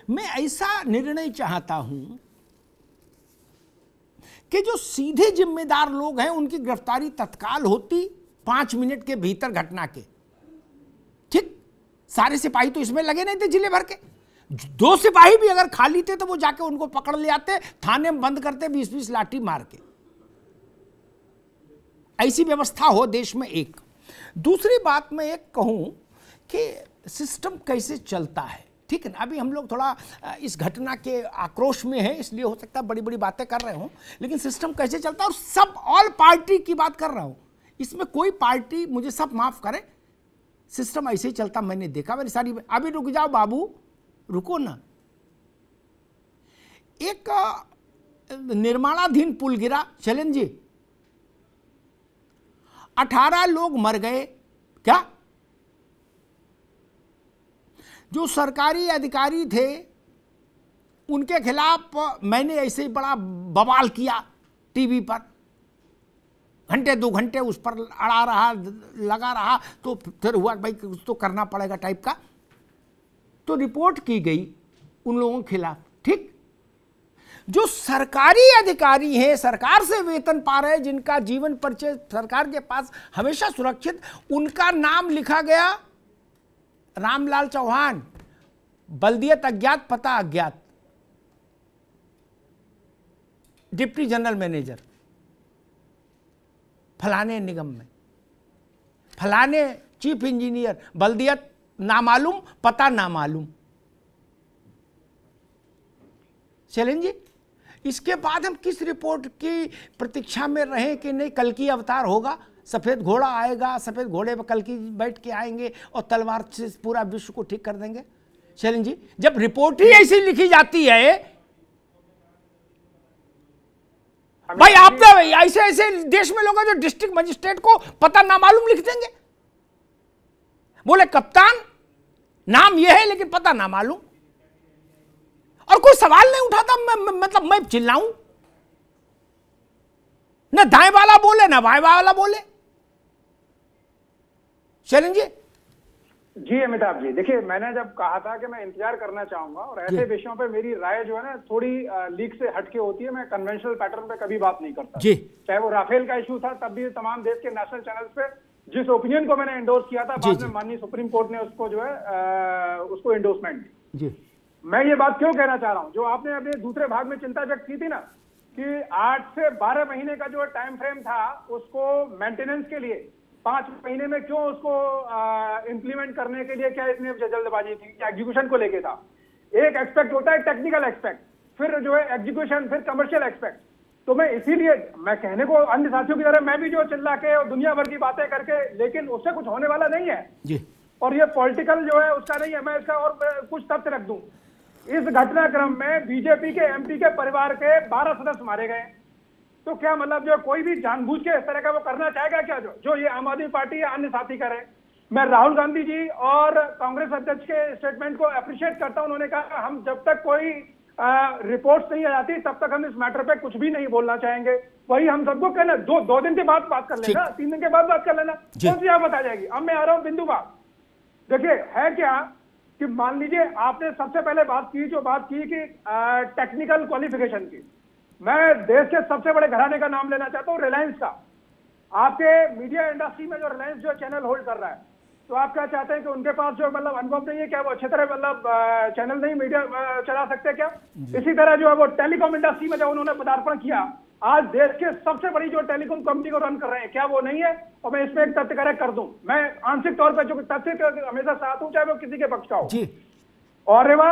मैं ऐसा निर्णय चाहता हूं कि जो सीधे जिम्मेदार लोग हैं उनकी गिरफ्तारी तत्काल होती, 5 मिनट के भीतर घटना के। ठीक, सारे सिपाही तो इसमें लगे नहीं थे जिले भर के, 2 सिपाही भी अगर खाली थे तो वो जाके उनको पकड़ ले आते, थाने में बंद करते 20-20 लाठी मार के। ऐसी व्यवस्था हो देश में। एक दूसरी बात मैं एक कहूं कि सिस्टम कैसे चलता है, ठीक है ना। अभी हम लोग थोड़ा इस घटना के आक्रोश में है, इसलिए हो सकता है बड़ी बड़ी बातें कर रहे हो, लेकिन सिस्टम कैसे चलता है, और सब ऑल पार्टी की बात कर रहा हूं, इसमें कोई पार्टी, मुझे सब माफ करे, सिस्टम ऐसे ही चलता मैंने देखा। मेरी सारी, अभी रुक जाओ बाबू, रुको ना। एक निर्माणाधीन पुल गिरा, शैलेंद्र जी, 18 लोग मर गए। क्या? जो सरकारी अधिकारी थे उनके खिलाफ मैंने ऐसे ही बड़ा बवाल किया टीवी पर, घंटे 2 घंटे उस पर अड़ा रहा, लगा रहा, तो फिर हुआ भाई कुछ तो करना पड़ेगा टाइप का, तो रिपोर्ट की गई उन लोगों के खिलाफ। ठीक, जो सरकारी अधिकारी हैं, सरकार से वेतन पा रहे, जिनका जीवन परिचय सरकार के पास हमेशा सुरक्षित, उनका नाम लिखा गया रामलाल चौहान, बल्दियत अज्ञात, पता अज्ञात, डिप्टी जनरल मैनेजर फलाने निगम में, फलाने चीफ इंजीनियर, बल्दियत नामालूम, पता नामालूम। शैलेंद्र जी, इसके बाद हम किस रिपोर्ट की प्रतीक्षा में रहे कि नहीं कल की अवतार होगा, सफेद घोड़ा आएगा, सफेद घोड़े पर कल की बैठ के आएंगे और तलवार से पूरा विश्व को ठीक कर देंगे। शैलेंद्र जी, जब रिपोर्ट ही ऐसी लिखी जाती है, भाई आप तो ऐसे ऐसे देश में लोग हैं जो डिस्ट्रिक्ट मजिस्ट्रेट को पता नामालूम लिख देंगे, बोले कप्तान नाम यह है लेकिन पता नामालूम, और कोई सवाल नहीं उठाता। मतलब मैं चिल्लाऊं, ना दाएं वाला बोले ना बाएं वाला बोले। शैलेंद्र जी, अमिताभ जी, देखिए मैंने जब कहा था कि मैं इंतजार करना चाहूंगा और ऐसे विषयों पे मेरी राय जो है ना थोड़ी लीक से हटके होती है, मैं कन्वेंशनल पैटर्न पे कभी बात नहीं करता जी। चाहे वो राफेल का इशू था, तब भी तमाम देश के नेशनल चैनल्स पे जिस ओपिनियन को मैंने एंडोर्स किया था, बाद में माननीय सुप्रीम कोर्ट ने उसको जो है उसको एंडोर्समेंट दी। मैं ये बात क्यों कहना चाह रहा हूँ, जो आपने अपने दूसरे भाग में चिंता व्यक्त की थी ना कि 8 से 12 महीने का जो टाइम फ्रेम था उसको मेंटेनेंस के लिए 5 महीने में क्यों उसको इंप्लीमेंट करने के लिए क्या इतनी जल्दबाजी थी, क्या एग्जीक्यूशन को लेके था। एक एक्सपेक्ट होता है टेक्निकल एक्सपेक्ट, फिर जो है एग्जीक्यूशन, फिर कमर्शियल एक्सपेक्ट। तो मैं इसीलिए मैं कहने को अन्य साथियों की तरह मैं भी जो चिल्ला के और दुनिया भर की बातें करके, लेकिन उससे कुछ होने वाला नहीं है जी। और ये पॉलिटिकल जो है उसका नहीं है। मैं इसका और कुछ तथ्य रख दूं, इस घटनाक्रम में बीजेपी के एमपी के परिवार के 12 सदस्य मारे गए। तो क्या मतलब जो कोई भी जानबूझ के इस तरह का वो करना चाहेगा क्या, जो ये आम आदमी पार्टी या अन्य साथी करे। मैं राहुल गांधी जी और कांग्रेस अध्यक्ष के स्टेटमेंट को अप्रिशिएट करता हूं। उन्होंने कहा हम जब तक कोई रिपोर्ट्स नहीं आ जाती तब तक हम इस मैटर पे कुछ भी नहीं बोलना चाहेंगे। वही हम सबको कहना, दो दिन के बाद बात कर लेना, 3 दिन के बाद बात कर लेना, कौन सी बात आ जाएगी। अब मैं आ रहा हूं बिंदु बात। देखिए है क्या कि मान लीजिए आपने सबसे पहले बात की कि टेक्निकल क्वालिफिकेशन की। मैं देश के सबसे बड़े घराने का नाम लेना चाहता हूं, रिलायंस का। आपके मीडिया इंडस्ट्री में जो रिलायंस जो चैनल होल्ड कर रहा है, तो आप क्या चाहते हैं कि उनके पास जो मतलब अनुभव नहीं है क्या, वो अच्छी तरह मतलब चैनल नहीं मीडिया चला सकते क्या। इसी तरह जो है वो टेलीकॉम इंडस्ट्री में जब उन्होंने पदार्पण किया, आज देश के सबसे बड़ी जो टेलीकॉम कंपनी को रन कर रहे हैं, क्या वो नहीं है। और मैं इसमें एक तथ्य करेक्ट कर दूं, मैं आंशिक तौर पर जो तथ्य हमेशा साथ हूं, चाहे वो किसी के पक्ष का हो। ऑरेवा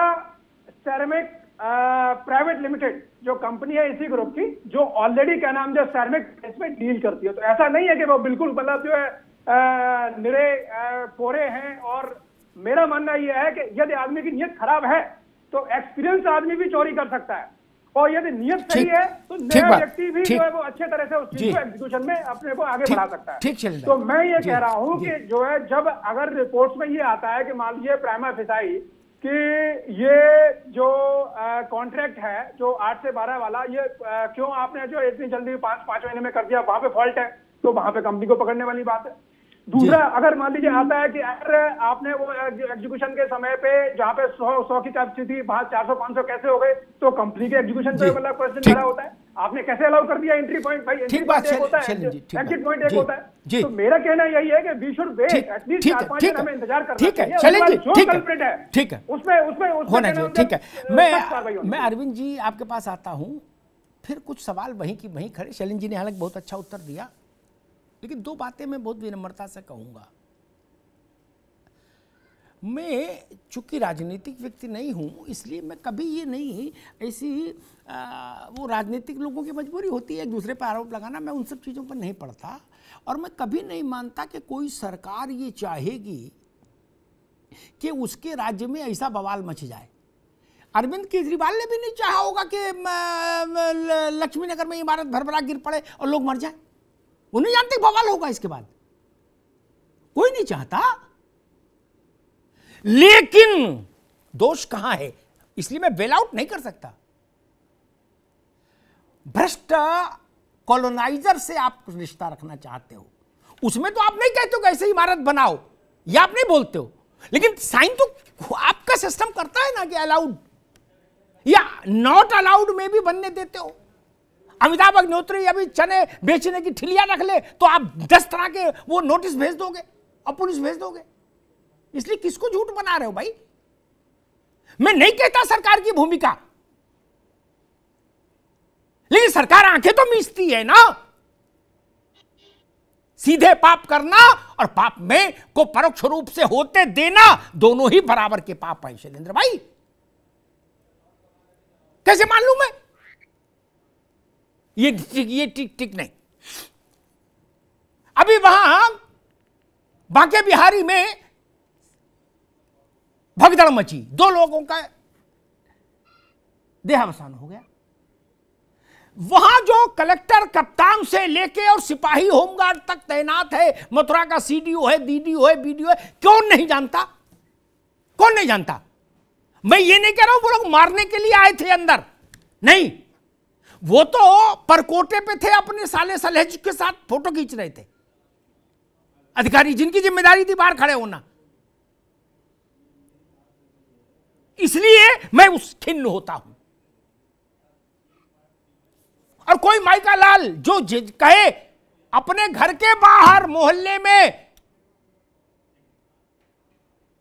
सैरामिक प्राइवेट लिमिटेड जो कंपनी है इसी ग्रुप की, जो ऑलरेडी क्या नाम जो सैरामिक इसमें डील करती है। तो ऐसा नहीं है कि वो बिल्कुल मतलब जो है निरे कोरे हैं। और मेरा मानना यह है कि यदि आदमी की नियत खराब है तो एक्सपीरियंस आदमी भी चोरी कर सकता है, और यदि नियत सही है तो नया व्यक्ति भी जो है वो अच्छे तरह से उस चीज को एग्जीक्यूशन में अपने को आगे बढ़ा सकता है। तो मैं ये कह रहा हूं कि जो है जब अगर रिपोर्ट्स में ये आता है कि मान लीजिए प्राइमा फेसाई कि ये जो कॉन्ट्रैक्ट है जो 8 से 12 वाला, ये क्यों आपने जो इतनी जल्दी 5 महीने में कर दिया, वहां पे फॉल्ट है, तो वहां पे कंपनी को पकड़ने वाली बात है। दूसरा, अगर मान लीजिए आता है कि अगर आपने वो एग्जीक्यूशन के समय पे जहाँ पे 100 की कैपेसिटी थी, वहां 400-500 कैसे हो गए, तो कंपनी के एग्जीक्यूशन पे मतलब क्वेश्चन खड़ा होता है, आपने कैसे अलाउ कर दिया एंट्री पॉइंट? भाई एंट्री पॉइंट एक होता है, एग्जिट पॉइंट एक होता है। तो मेरा कहना यही है कि वी शुड वेट एटलीस्ट 4-5 दिन, हमें इंतजार करना चाहिए। शैलेंद्र जी, जो कल्प्रिट है ठीक है, उसमें होना चाहिए। ठीक है, मैं अरविंद जी आपके पास आता हूं, फिर कुछ सवाल वहीं की वहीं खड़े। शैलेंद्र जी ने हालांकि बहुत अच्छा उत्तर दिया, लेकिन दो बातें मैं बहुत विनम्रता से कहूंगा। मैं चूंकि राजनीतिक व्यक्ति नहीं हूं, इसलिए मैं कभी ये नहीं ऐसी वो राजनीतिक लोगों की मजबूरी होती है एक दूसरे पर आरोप लगाना, मैं उन सब चीज़ों पर नहीं पड़ता। और मैं कभी नहीं मानता कि कोई सरकार ये चाहेगी कि उसके राज्य में ऐसा बवाल मच जाए। अरविंद केजरीवाल ने भी नहीं चाहा होगा कि लक्ष्मी नगर में इमारत भरभरा गिर पड़े और लोग मर जाए। वो नहीं जानते बवाल होगा इसके बाद, कोई नहीं चाहता। लेकिन दोष कहां है, इसलिए मैं बेल आउट नहीं कर सकता। भ्रष्ट कॉलोनाइजर से आप रिश्ता रखना चाहते हो, उसमें तो आप नहीं कहते हो कि ऐसे इमारत बनाओ, या आप नहीं बोलते हो, लेकिन साइन तो आपका सिस्टम करता है ना कि अलाउड या नॉट अलाउड में भी बनने देते हो। अमिताभ अग्निहोत्री अभी चने बेचने की ठिलियां रख ले तो आप 10 तरह के वो नोटिस भेज दोगे और पुलिस भेज दोगे। इसलिए किसको झूठ बना रहे हो भाई? मैं नहीं कहता सरकार की भूमिका, लेकिन सरकार आंखें तो मीचती है ना। सीधे पाप करना और पाप में को परोक्ष रूप से होते देना, दोनों ही बराबर के पाप है शैलेंद्र भाई। कैसे मालूम है? ये ठीक नहीं। अभी वहां बांके बिहारी में भगदड़ मची, 2 लोगों का देहावसान हो गया। वहां जो कलेक्टर कप्तान से लेके और सिपाही होमगार्ड तक तैनात है, मथुरा का सीडीओ है, डीडीओ है, बीडीओ है, कौन नहीं जानता? कौन नहीं जानता? मैं ये नहीं कह रहा हूं वो लोग मारने के लिए आए थे अंदर, नहीं, वो तो परकोटे पे थे, अपने साले सलहेज के साथ फोटो खींच रहे थे। अधिकारी जिनकी जिम्मेदारी थी बाहर खड़े होना। इसलिए मैं उस खिन्न होता हूं। और कोई माइका लाल जो कहे अपने घर के बाहर मोहल्ले में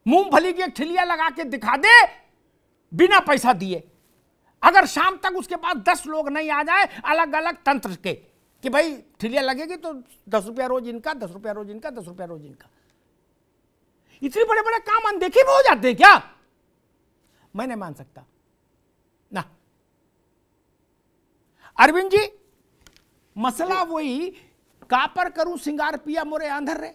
मूंगफली की एक ठिलिया लगा के दिखा दे बिना पैसा दिए, अगर शाम तक उसके पास 10 लोग नहीं आ जाए अलग अलग तंत्र के कि भाई ठिलिया लगेगी तो 10 रुपया रोज इनका, 10 रुपया रोज इनका, 10 रुपया रोज इनका। इतने बड़े बड़े काम अनदेखे में हो जाते हैं क्या? मैं नहीं मान सकता ना। अरविंद जी, मसला वही कापर करूं सिंगार पिया मोरे आंधर रे।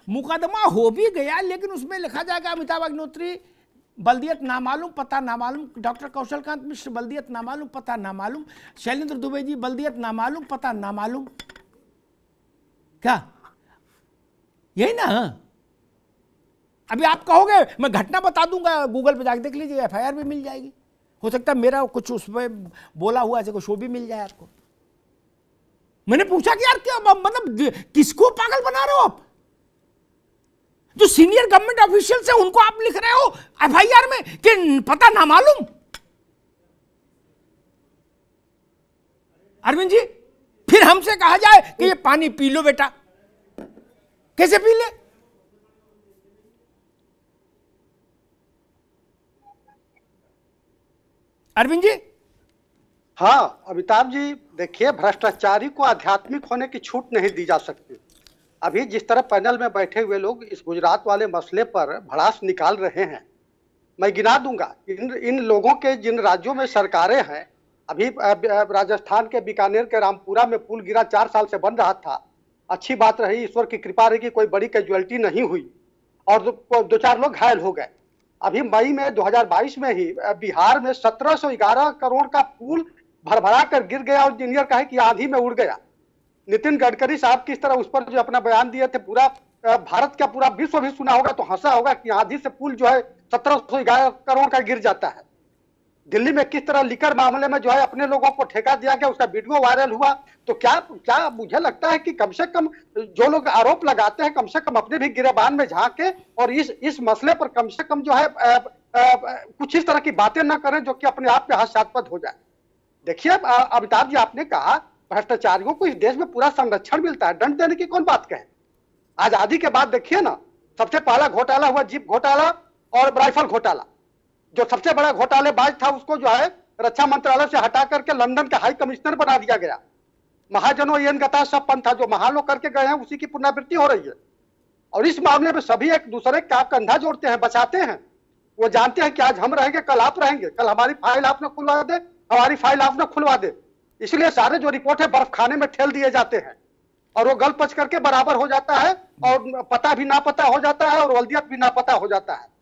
मुकदमा हो भी गया, लेकिन उसमें लिखा जाएगा अमिताभ अग्निहोत्री बल्दियत नामालूम, पता नामालूम, डॉक्टर कौशलकांत मिश्र बल्दियत नामालूम, पता नामालूम, शैलेंद्र दुबे जी बल्दियत नामालूम, पता नामालूम। क्या यही ना? अभी आप कहोगे मैं घटना बता दूंगा, गूगल पे जाके देख लीजिए, एफआईआर भी मिल जाएगी। हो सकता है मेरा कुछ उसमें बोला हुआ ऐसे कोई शो भी मिल जाए आपको। मैंने पूछा कि यार क्या मतलब किसको पागल बना रहे हो आप? जो सीनियर गवर्नमेंट ऑफिशियल्स है उनको आप लिख रहे हो एफआईआर में कि पता ना मालूम। अरविंद जी, फिर हमसे कहा जाए कि ये पानी पी लो बेटा, कैसे पी ले? अरविंद जी। हाँ अमिताभ जी, देखिए भ्रष्टाचारी को आध्यात्मिक होने की छूट नहीं दी जा सकती। अभी जिस तरह पैनल में बैठे हुए लोग इस गुजरात वाले मसले पर भड़ास निकाल रहे हैं, मैं गिना दूंगा इन लोगों के जिन राज्यों में सरकारें हैं। अभी राजस्थान के बीकानेर के रामपुरा में पुल गिरा, 4 साल से बन रहा था। अच्छी बात रही, ईश्वर की कृपा रही कि कोई बड़ी कैजुअलिटी नहीं हुई और 2-4 लोग घायल हो गए। अभी मई में 2022 में ही बिहार में 1711 करोड़ का पुल भरभरा कर गिर गया और इंजीनियर कहे कि आंधी में उड़ गया। नितिन गडकरी साहब किस तरह उस पर जो अपना बयान दिए थे, पूरा भारत का पूरा विश्व भी सुना होगा तो हंसा होगा कि आंधी से पुल जो है 1711 करोड़ का गिर जाता है। दिल्ली में किस तरह लिकर मामले में जो है अपने लोगों को ठेका दिया गया, उसका वीडियो वायरल हुआ। तो क्या मुझे लगता है कि कम से कम जो लोग आरोप लगाते हैं कम से कम अपने भी गिरेबान में झांके और इस मसले पर कम से कम जो है कुछ इस तरह की बातें ना करें जो कि अपने आप में हास्यास्पद हो जाए। देखिए अमिताभ जी, आपने कहा भ्रष्टाचारियों को इस देश में पूरा संरक्षण मिलता है, दंड देने की कौन बात कहे। आजादी के बाद देखिए ना, सबसे पहला घोटाला हुआ जीप घोटाला और राइफल घोटाला। जो सबसे बड़ा घोटालेबाज था उसको जो है रक्षा मंत्रालय से हटा करके लंदन का हाई कमिश्नर बना दिया गया। महाजनों येन गता सब पंथ था, जो महालोग करके गए हैं उसी की पुनरावृत्ति हो रही है। और इस मामले में सभी एक दूसरे का कंधा जोड़ते हैं, बचाते हैं। वो जानते हैं कि आज हम रहेंगे कल आप रहेंगे, कल हमारी फाइल आपने खुलवा दे, हमारी फाइल आपने खुलवा दे। इसलिए सारे जो रिपोर्ट है बर्फ खाने में ठेल दिए जाते हैं और वो गल पच करके बराबर हो जाता है और पता भी ना पता हो जाता है और वल्दियत भी ना पता हो जाता है।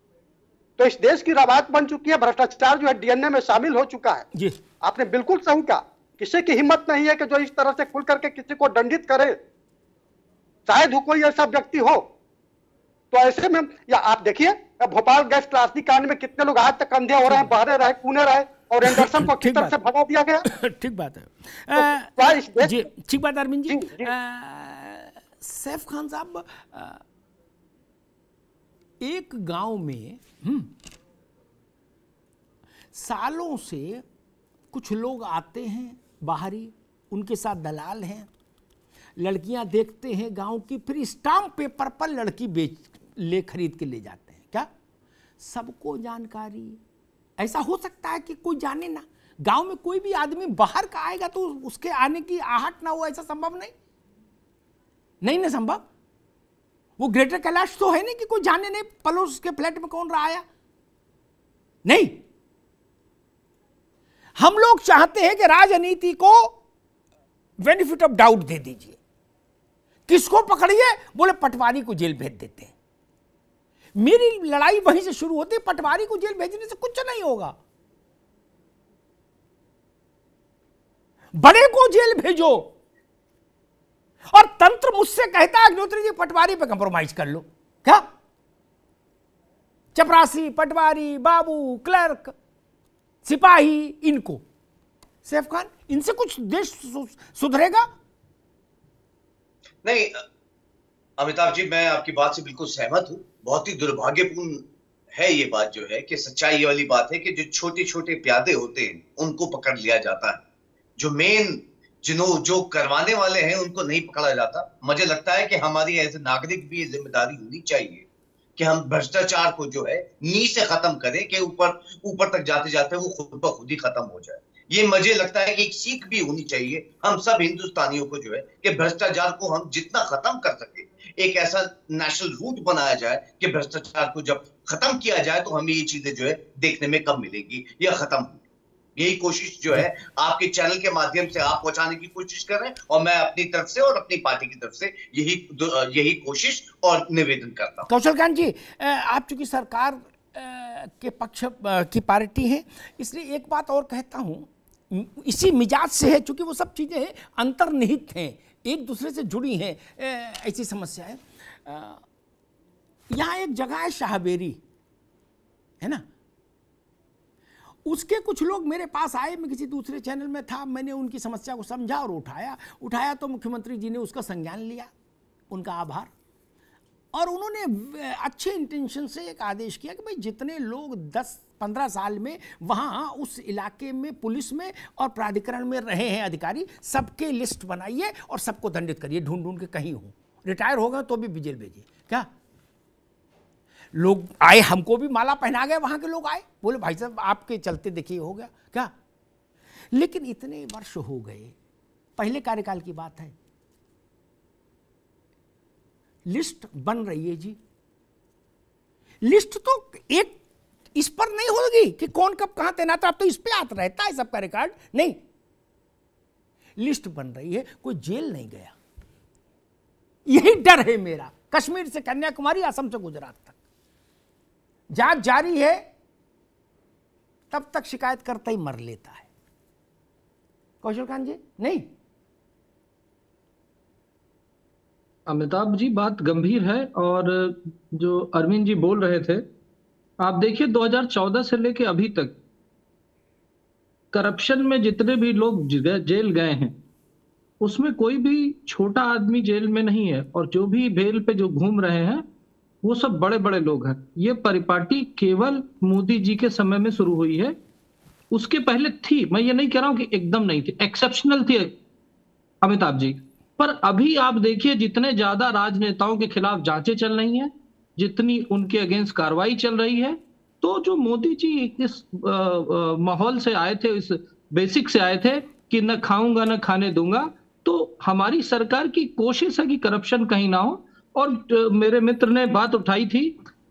तो इस देश की रवायत बन चुकी है, भ्रष्टाचार जो है डीएनए में शामिल हो चुका है जी। आपने बिल्कुल सही कहा, किसी की हिम्मत नहीं है कि जो इस तरह से खुल करके किसी को दंडित करे, शायद कोई ऐसा व्यक्ति हो। तो ऐसे में या आप देखिए भोपाल गैस त्रासदी कांड में कितने लोग आज तक अंधे हो रहे हैं, बहरे रहे, कूने रहे और एंडरसन को किस तरह से भगा दिया गया। ठीक बात है जी, ठीक बात अरविंद जी। सैफ खान साहब, एक गांव में सालों से कुछ लोग आते हैं बाहरी, उनके साथ दलाल हैं, लड़कियां देखते हैं गांव की, फिर स्टाम्प पेपर पर लड़की खरीद के ले जाते हैं। क्या सबको जानकारी? ऐसा हो सकता है कि कोई जाने ना? गांव में कोई भी आदमी बाहर का आएगा तो उसके आने की आहट ना हो, ऐसा संभव नहीं ना संभव। वो ग्रेटर कैलाश तो है नहीं कि कोई जाने नहीं पड़ोस के फ्लैट में कौन रहा आया, नहीं। हम लोग चाहते हैं कि राजनीति को बेनिफिट ऑफ डाउट दे दीजिए। किसको पकड़िए? बोले पटवारी को जेल भेज देते हैं। मेरी लड़ाई वहीं से शुरू होती है, पटवारी को जेल भेजने से कुछ नहीं होगा। बड़े को जेल भेजो। और तंत्र मुझसे कहता है अग्निहोत्री जी पटवारी पे कंप्रोमाइज कर लो। क्या चपरासी, पटवारी, बाबू, क्लर्क, सिपाही, इनको सैफ खान, इनसे कुछ देश सुधरेगा? नहीं अमिताभ जी, मैं आपकी बात से बिल्कुल सहमत हूं। बहुत ही दुर्भाग्यपूर्ण है ये बात जो है कि सच्चाई ये वाली बात है कि जो छोटे छोटे प्यादे होते हैं उनको पकड़ लिया जाता है, जो मेन जो करवाने वाले हैं उनको नहीं पकड़ा जाता। मुझे लगता है कि हमारी एज ए नागरिक भी जिम्मेदारी होनी चाहिए कि हम भ्रष्टाचार को जो है नी से खत्म करें कि ऊपर तक जाते जाते वो खुद ब खुद ही खत्म हो जाए। ये मुझे लगता है कि एक सीख भी होनी चाहिए हम सब हिंदुस्तानियों को जो है कि भ्रष्टाचार को हम जितना खत्म कर सके, एक ऐसा नेशनल रूट बनाया जाए कि भ्रष्टाचार को जब खत्म किया जाए तो हमें ये चीजें जो है देखने में कम मिलेगी या खत्म होगी। यही कोशिश जो है आपके चैनल के माध्यम से आप पहुंचाने की कोशिश कर रहे हैं और मैं अपनी तरफ से और अपनी पार्टी की तरफ से यही कोशिश और निवेदन करता हूं। कौशल कांत जी, आप चूंकि सरकार के पक्ष की पार्टी है, इसलिए एक बात और कहता हूं, इसी मिजाज से है, चूंकि वो सब चीजें अंतर्निहित हैं, एक दूसरे से जुड़ी हैं, ऐसी समस्या है। यहाँ एक जगह है शाहबेरी, है ना, उसके कुछ लोग मेरे पास आए, मैं किसी दूसरे चैनल में था, मैंने उनकी समस्या को समझा और उठाया तो मुख्यमंत्री जी ने उसका संज्ञान लिया, उनका आभार। और उन्होंने अच्छे इंटेंशन से एक आदेश किया कि भाई जितने लोग 10-15 साल में वहाँ उस इलाके में पुलिस में और प्राधिकरण में रहे हैं अधिकारी, सबके लिस्ट बनाइए और सबको दंडित करिए, ढूंढ ढूंढ के कहीं हो, रिटायर हो गए तो भी जेल भेजिए। क्या लोग आए, हमको भी माला पहना गए, वहाँ के लोग आए, बोले भाई साहब आपके चलते देखिए हो गया। क्या लेकिन इतने वर्ष हो गए, पहले कार्यकाल की बात है, लिस्ट बन रही है जी। लिस्ट तो एक इस पर नहीं होगी कि कौन कब कहां तैनात, अब तो इस पे आता रहता है सबका रिकॉर्ड, नहीं, लिस्ट बन रही है, कोई जेल नहीं गया। यही डर है मेरा, कश्मीर से कन्याकुमारी, असम से गुजरात तक जांच जारी है, तब तक शिकायत करता ही मर लेता है। कौशल कांत जी, नहीं अमिताभ जी बात गंभीर है, और जो अरविंद जी बोल रहे थे, आप देखिए 2014 से लेके अभी तक करप्शन में जितने भी लोग जेल गए हैं उसमें कोई भी छोटा आदमी जेल में नहीं है, और जो भी बेल पे जो घूम रहे हैं वो सब बड़े बड़े लोग हैं। ये परिपाटी केवल मोदी जी के समय में शुरू हुई है, उसके पहले थी। मैं ये नहीं कह रहा हूं कि एकदम नहीं थी, एक्सेप्शनल थी अमिताभ जी। पर अभी आप देखिए जितने ज्यादा राजनेताओं के खिलाफ जांचें चल रही हैं, जितनी उनके अगेंस्ट कार्रवाई चल रही है, तो जो मोदी जी इस माहौल से आए थे, इस बेसिक से आए थे कि न खाऊंगा न खाने दूंगा, तो हमारी सरकार की कोशिश है कि करप्शन कहीं ना हो। और मेरे मित्र ने बात उठाई थी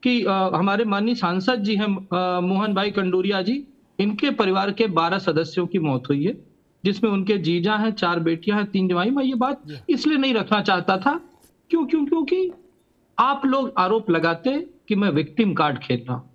कि हमारे माननीय सांसद जी हैं मोहन भाई कंडूरिया जी, इनके परिवार के 12 सदस्यों की मौत हुई है, जिसमें उनके जीजा हैं, 4 बेटियां हैं, 3 जवाई। मैं ये बात इसलिए नहीं रखना चाहता था क्योंकि आप लोग आरोप लगाते कि मैं विक्टिम कार्ड खेल रहा हूं।